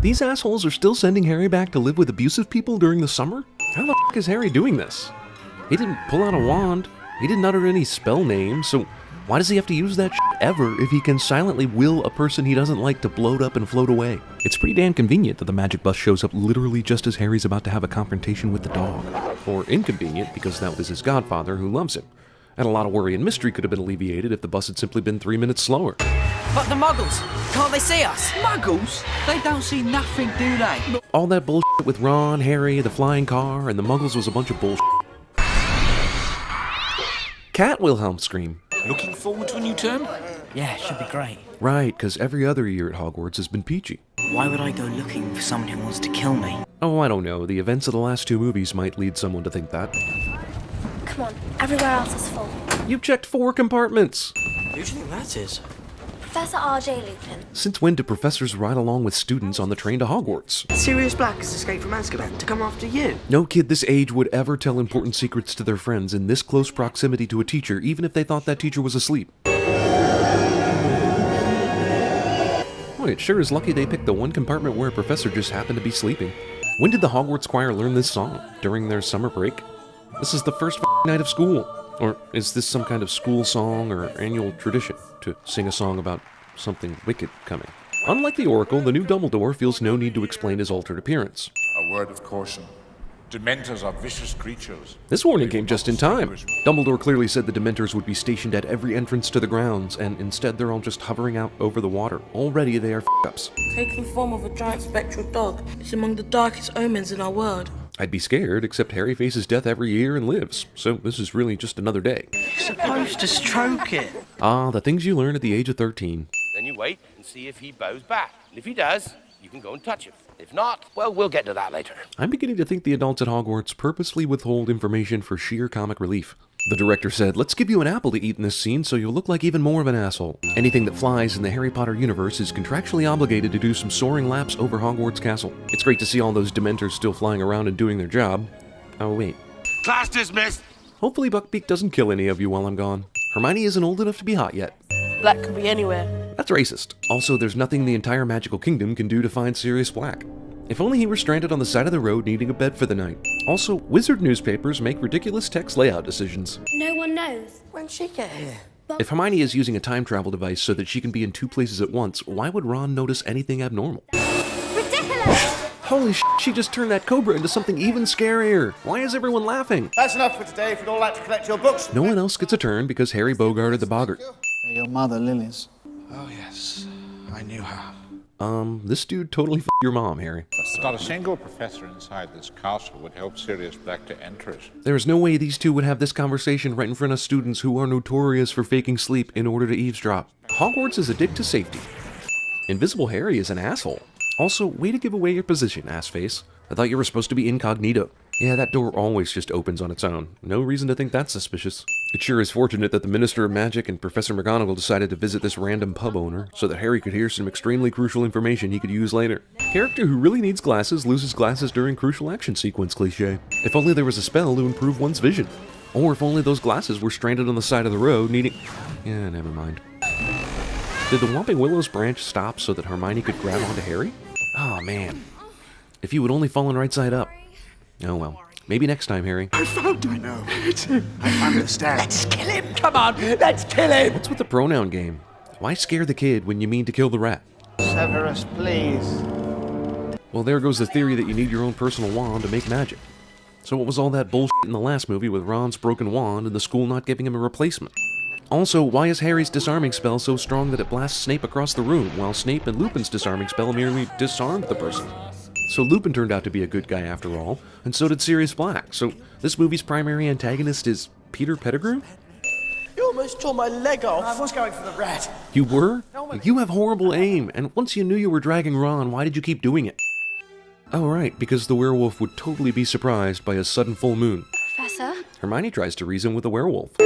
These assholes are still sending Harry back to live with abusive people during the summer? How the f*** is Harry doing this? He didn't pull out a wand, he didn't utter any spell names, so why does he have to use that shit ever if he can silently will a person he doesn't like to bloat up and float away? It's pretty damn convenient that the magic bus shows up literally just as Harry's about to have a confrontation with the dog. Or inconvenient because that was his godfather who loves him. And a lot of worry and mystery could have been alleviated if the bus had simply been 3 minutes slower. But the Muggles, can't they see us? Muggles? They don't see nothing, do they? All that bullshit with Ron, Harry, the flying car, and the Muggles was a bunch of bullshit. Cat Wilhelm scream. Looking forward to a new term? Yeah, should be great. Right, because every other year at Hogwarts has been peachy. Why would I go looking for someone who wants to kill me? Oh, I don't know. The events of the last 2 movies might lead someone to think that. Come on, everywhere else is full. You've checked 4 compartments! Who do you think that is? Professor R.J. Lupin. Since when do professors ride along with students on the train to Hogwarts? Sirius Black has escaped from Azkaban to come after you. No kid this age would ever tell important secrets to their friends in this close proximity to a teacher, even if they thought that teacher was asleep. Boy, it sure is lucky they picked the one compartment where a professor just happened to be sleeping. When did the Hogwarts choir learn this song? During their summer break? This is the first night of school. Or is this some kind of school song or annual tradition to sing a song about something wicked coming? Unlike the Oracle, the new Dumbledore feels no need to explain his altered appearance. A word of caution. Dementors are vicious creatures. This warning came just in time. Dumbledore clearly said the Dementors would be stationed at every entrance to the grounds, and instead they're all just hovering out over the water. Already they are f***ups. Taking the form of a giant spectral dog is among the darkest omens in our world. I'd be scared, except Harry faces death every year and lives, so this is really just another day. You're supposed to stroke it. Ah, the things you learn at the age of 13. Then you wait and see if he bows back. And if he does, you can go and touch him. If not, well, we'll get to that later. I'm beginning to think the adults at Hogwarts purposely withhold information for sheer comic relief. The director said, let's give you an apple to eat in this scene so you'll look like even more of an asshole. Anything that flies in the Harry Potter universe is contractually obligated to do some soaring laps over Hogwarts Castle. It's great to see all those Dementors still flying around and doing their job. Oh, wait. Class dismissed! Hopefully Buckbeak doesn't kill any of you while I'm gone. Hermione isn't old enough to be hot yet. Black could be anywhere. That's racist. Also, there's nothing the entire magical kingdom can do to find Sirius Black. If only he were stranded on the side of the road needing a bed for the night. Also, wizard newspapers make ridiculous text layout decisions. No one knows. When'd she get here? If Hermione is using a time travel device so that she can be in 2 places at once, why would Ron notice anything abnormal? Ridiculous! Holy sh**, she just turned that cobra into something even scarier. Why is everyone laughing? That's enough for today. If you'd all like to collect your books. No one else gets a turn because Harry bogarted the boggart. Your mother, Lily's. Oh, yes. I knew her. This dude totally f***ed your mom, Harry. Not a single professor inside this castle would help Sirius Black to enter it. There is no way these two would have this conversation right in front of students who are notorious for faking sleep in order to eavesdrop. Hogwarts is a dig to safety. Invisible Harry is an asshole. Also, way to give away your position, assface. I thought you were supposed to be incognito. Yeah, that door always just opens on its own. No reason to think that's suspicious. It sure is fortunate that the Minister of Magic and Professor McGonagall decided to visit this random pub owner so that Harry could hear some extremely crucial information he could use later. Character who really needs glasses loses glasses during crucial action sequence cliché. If only there was a spell to improve one's vision. Or if only those glasses were stranded on the side of the road needing... Yeah, never mind. Did the Whomping Willow's branch stop so that Hermione could grab onto Harry? Oh man. If you had only fallen right side up. Oh well. Maybe next time, Harry. I know. I understand. Let's kill him. Come on, let's kill him. What's with the pronoun game? Why scare the kid when you mean to kill the rat? Severus, please. Well, there goes the theory that you need your own personal wand to make magic. So what was all that bullshit in the last movie with Ron's broken wand and the school not giving him a replacement? Also, why is Harry's disarming spell so strong that it blasts Snape across the room, while Snape and Lupin's disarming spell merely disarmed the person? So Lupin turned out to be a good guy after all, and so did Sirius Black. So this movie's primary antagonist is Peter Pettigrew? You almost tore my leg off. I was going for the rat. You were? You have horrible aim, and once you knew you were dragging Ron, why did you keep doing it? Oh right, because the werewolf would totally be surprised by a sudden full moon. Professor? Hermione tries to reason with the werewolf.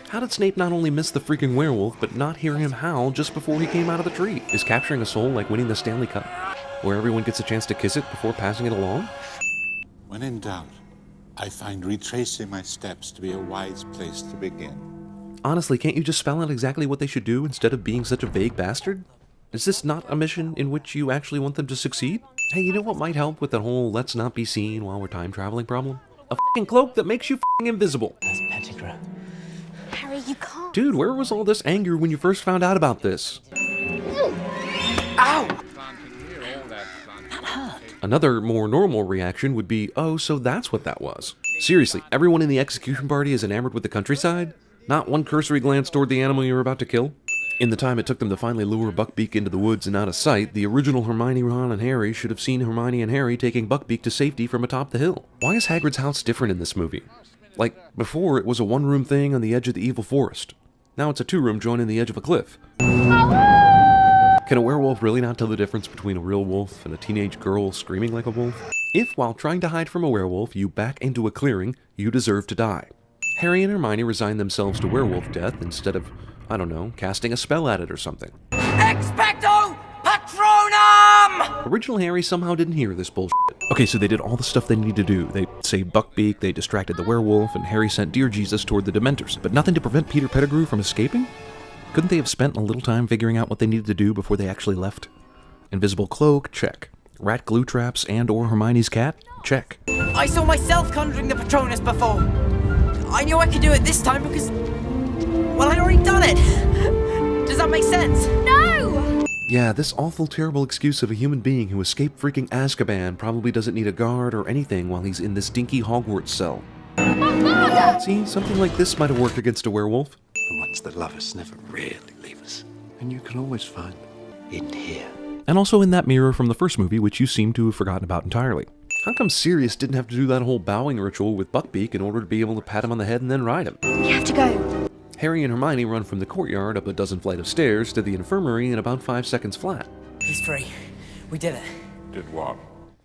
How did Snape not only miss the freaking werewolf, but not hear him howl just before he came out of the tree? Is capturing a soul like winning the Stanley Cup, where everyone gets a chance to kiss it before passing it along? When in doubt, I find retracing my steps to be a wise place to begin. Honestly, can't you just spell out exactly what they should do instead of being such a vague bastard? Is this not a mission in which you actually want them to succeed? Hey, you know what might help with that whole let's not be seen while we're time traveling problem? A f***ing cloak that makes you f***ing invisible. That's Pettigrew. Harry, you can't. Dude, where was all this anger when you first found out about this? Ow! Another, more normal reaction would be, oh, so that's what that was. Seriously, everyone in the execution party is enamored with the countryside? Not one cursory glance toward the animal you were about to kill? In the time it took them to finally lure Buckbeak into the woods and out of sight, the original Hermione, Ron, and Harry should have seen Hermione and Harry taking Buckbeak to safety from atop the hill. Why is Hagrid's house different in this movie? Like, before it was a one-room thing on the edge of the evil forest. Now it's a two-room joining the edge of a cliff. Can a werewolf really not tell the difference between a real wolf and a teenage girl screaming like a wolf? If, while trying to hide from a werewolf, you back into a clearing, you deserve to die. Harry and Hermione resign themselves to werewolf death instead of, I don't know, casting a spell at it or something. Expecto Patronum! Original Harry somehow didn't hear this bullshit. Okay, so they did all the stuff they needed to do. They saved Buckbeak, they distracted the werewolf, and Harry sent Dear Jesus toward the Dementors. But nothing to prevent Peter Pettigrew from escaping? Couldn't they have spent a little time figuring out what they needed to do before they actually left? Invisible cloak? Check. Rat glue traps and or Hermione's cat? Check. I saw myself conjuring the Patronus before. I knew I could do it this time because, well, I'd already done it. Does that make sense? No! Yeah, this awful, terrible excuse of a human being who escaped freaking Azkaban probably doesn't need a guard or anything while he's in this dinky Hogwarts cell. See, something like this might have worked against a werewolf. The ones that love us never really leave us. And you can always find them in here. And also in that mirror from the first movie, which you seem to have forgotten about entirely. How come Sirius didn't have to do that whole bowing ritual with Buckbeak in order to be able to pat him on the head and then ride him? We have to go. Harry and Hermione run from the courtyard up a dozen flight of stairs to the infirmary in about 5 seconds flat. He's free. We did it. Did what?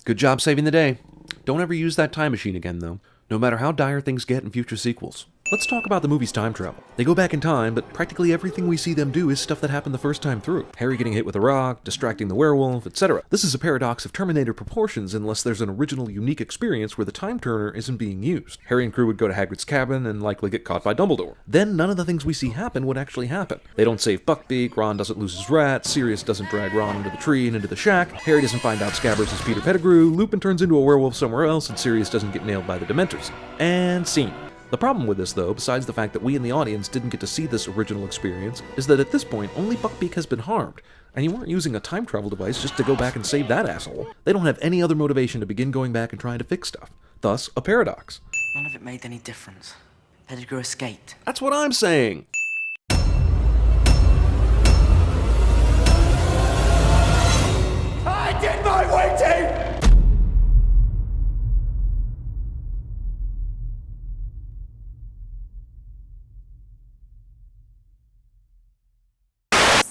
Good job saving the day. Don't ever use that time machine again, though, no matter how dire things get in future sequels. Let's talk about the movie's time travel. They go back in time, but practically everything we see them do is stuff that happened the first time through. Harry getting hit with a rock, distracting the werewolf, etc. This is a paradox of Terminator proportions unless there's an original unique experience where the time turner isn't being used. Harry and crew would go to Hagrid's cabin and likely get caught by Dumbledore. Then none of the things we see happen would actually happen. They don't save Buckbeak, Ron doesn't lose his rat, Sirius doesn't drag Ron into the tree and into the shack, Harry doesn't find out Scabbers is Peter Pettigrew, Lupin turns into a werewolf somewhere else, and Sirius doesn't get nailed by the Dementors. And scene. The problem with this, though, besides the fact that we in the audience didn't get to see this original experience, is that at this point, only Buckbeak has been harmed, and you weren't using a time travel device just to go back and save that asshole. They don't have any other motivation to begin going back and trying to fix stuff. Thus, a paradox. None of it made any difference. Pettigrew escaped. That's what I'm saying! I did my waiting!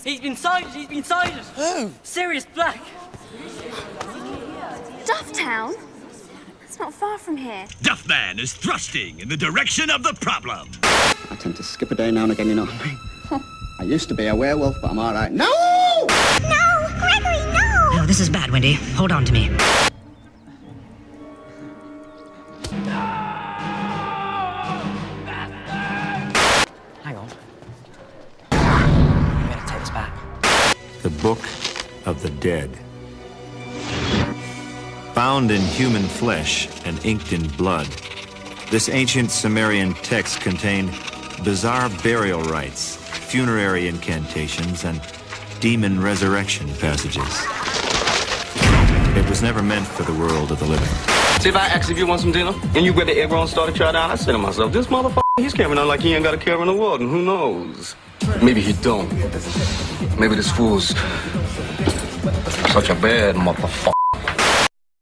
He's been sighted! He's been sighted! Who? Sirius Black! Dufftown? That's not far from here. Duffman is thrusting in the direction of the problem. I tend to skip a day now and again, you know what I mean? I used to be a werewolf, but I'm all right. No! No! Gregory, no! Oh, this is bad, Wendy. Hold on to me. Hang on. You better take this back. The Book of the Dead. Found in human flesh and inked in blood, this ancient Sumerian text contained bizarre burial rites, funerary incantations, and demon resurrection passages. It was never meant for the world of the living. See, if I asked if you want some dinner, and you get the egg roll and start to try it out, I said to myself, this motherfucker, he's carrying on like he ain't got a care in the world, and who knows? Maybe he don't. Maybe this fool's such a bad motherfucker.